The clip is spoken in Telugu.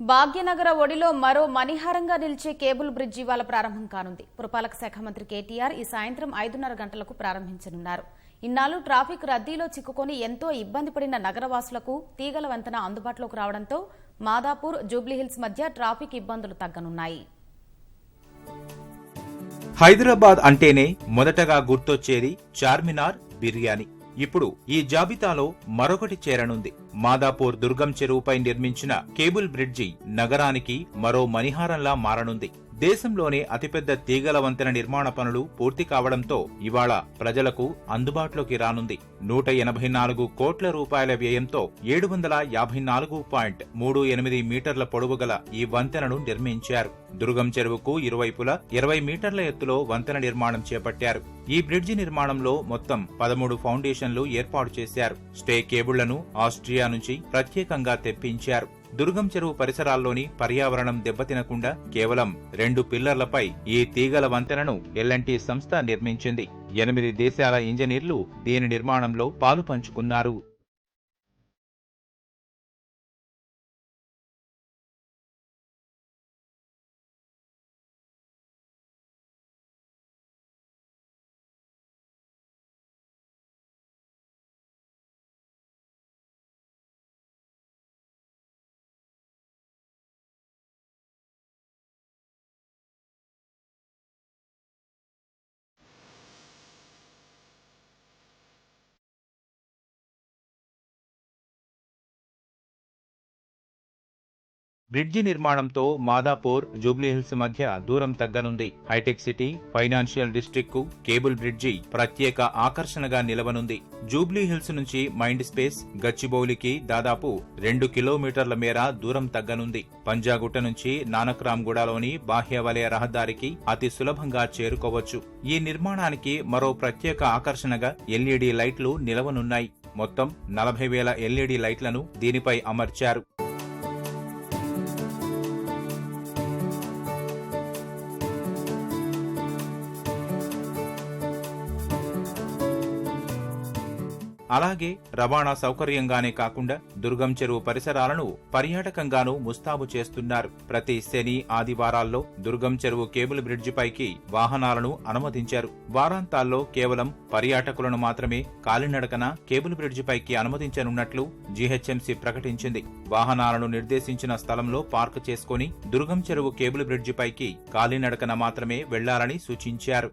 భాగ్యనగర ఒడిలో మరో మణిహారంగా నిలిచే కేబుల్ బ్రిడ్జి ఇవాళ ప్రారంభం కానుంది. పురపాలక శాఖ మంత్రి కేటీఆర్ ఈ సాయంత్రం 5:30 గంటలకు ప్రారంభించనున్నారు. ఇన్నాళ్లు ట్రాఫిక్ రద్దీలో చిక్కుకొని ఎంతో ఇబ్బంది పడిన నగరవాసులకు తీగల వంతెన అందుబాటులోకి రావడంతో మాదాపూర్, జూబ్లీహిల్స్ మధ్య ట్రాఫిక్ ఇబ్బందులు తగ్గనున్నాయి. హైదరాబాద్ అంటేనే మొదటగా గుర్తొచ్చేది చార్మినార్, బిర్యానీ. ఇప్పుడు ఈ జాబితాలో మరొకటి చేరనుంది. మాదాపూర్ దుర్గం చెరువుపై నిర్మించిన కేబుల్ బ్రిడ్జి నగరానికి మరో మణిహారంలా మారనుంది. దేశంలోనే అతిపెద్ద తీగల వంతెన నిర్మాణ పనులు పూర్తి కావడంతో ఇవాళ ప్రజలకు అందుబాటులోకి రానుంది. 184 కోట్ల రూపాయల వ్యయంతో 754.38 మీటర్ల పొడవు గల ఈ వంతెనను నిర్మించారు. దుర్గం చెరువుకు ఇరువైపులా 20 మీటర్ల ఎత్తులో వంతెన నిర్మాణం చేపట్టారు. ఈ బ్రిడ్జి నిర్మాణంలో మొత్తం 13 ఫౌండేషన్లు ఏర్పాటు చేశారు. స్టే కేబుళ్లను ఆస్ట్రియా నుంచి ప్రత్యేకంగా తెప్పించారు. దుర్గం చెరువు పరిసరాల్లోని పర్యావరణం దెబ్బతినకుండా కేవలం 2 పిల్లర్లపై ఈ తీగల వంతెనను L&T సంస్థ నిర్మించింది. 8 దేశాల ఇంజనీర్లు దీని నిర్మాణంలో పాలు పంచుకున్నారు. బ్రిడ్జి నిర్మాణంతో మాదాపూర్, జూబ్లీహిల్స్ మధ్య దూరం తగ్గనుంది. హైటెక్ సిటీ, ఫైనాన్షియల్ డిస్ట్రిక్ట్ కు కేబుల్ బ్రిడ్జి ప్రత్యేక ఆకర్షణగా నిలవనుంది. జూబ్లీహిల్స్ నుంచి మైండ్ స్పేస్, గచ్చిబౌలికి దాదాపు 2 కిలోమీటర్ల మేర దూరం తగ్గనుంది. పంజాగుట్ట నుంచి నానక్రామ్గూడలోని బాహ్య వలయ రహదారికి అతి సులభంగా చేరుకోవచ్చు. ఈ నిర్మాణానికి మరో ప్రత్యేక ఆకర్షణగా LED లైట్లు నిలవనున్నాయి. మొత్తం 40,000 LED లైట్లను దీనిపై అమర్చారు. అలాగే రవాణా సౌకర్యంగానే కాకుండా దుర్గం చెరువు పరిసరాలను పర్యాటకంగానూ ముస్తాబు చేస్తున్నారు. ప్రతి శని, ఆదివారాల్లో దుర్గం చెరువు కేబుల్ బ్రిడ్జి పైకి వాహనాలను అనుమతించారు. వారాంతాల్లో కేవలం పర్యాటకులను మాత్రమే కాలినడకన కేబుల్ బ్రిడ్జి పైకి అనుమతించనున్నట్లు GHMC ప్రకటించింది. వాహనాలను నిర్దేశించిన స్థలంలో పార్క్ చేసుకుని దుర్గం చెరువు కేబుల్ బ్రిడ్జి పైకి కాలినడకన మాత్రమే వెళ్లాలని సూచించారు.